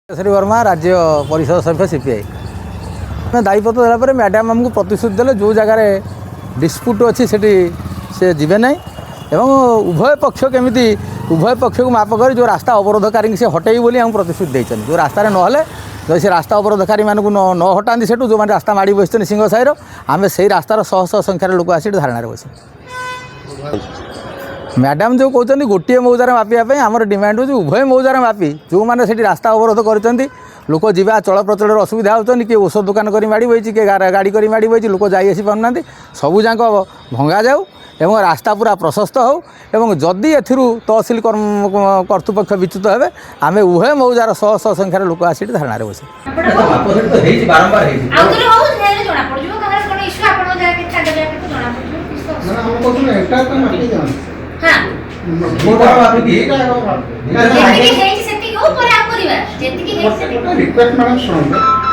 श्री वर्मा राज्य परिषद सभ्य सीपीआई दायीपत्र देला मैडम आमको प्रतिश्रुति देले जो जगार डिस्प्यूट अच्छी से जीवे ना एवं उभय पक्ष केमी उभय पक्ष को माप कर जो रास्ता अवरोधकारी से हटेई बोली आम प्रतिश्रुति देते जो रास्तार ना जो से रास्ता अवरोधकारी मानक न हटाती से जो मैंने रास्ता माड़ी बसते सिंह साईर आम से रास्तार शह शह संख्यार लोक आसी धारणार बस मैडम जो कहते गोटे मौजार मापिया आम डिमांड हो उभय मौजार मापी जो मैंने से रास्ता अवरोध कर लोक जीवा चल प्रचल असुविधा होती किए औषध दुकान कर माड़ी बही किए गाड़ी कर माड़ी बही लोक जासी पाना सबू जाक भंगा जाऊ एवं रास्ता पूरा प्रशस्त हो एवं जदि तहसिल कर्तृपक्ष विच्युत हे आम उभय मौजार शह शह संख्यार लोक आसी धारणार बस हाँ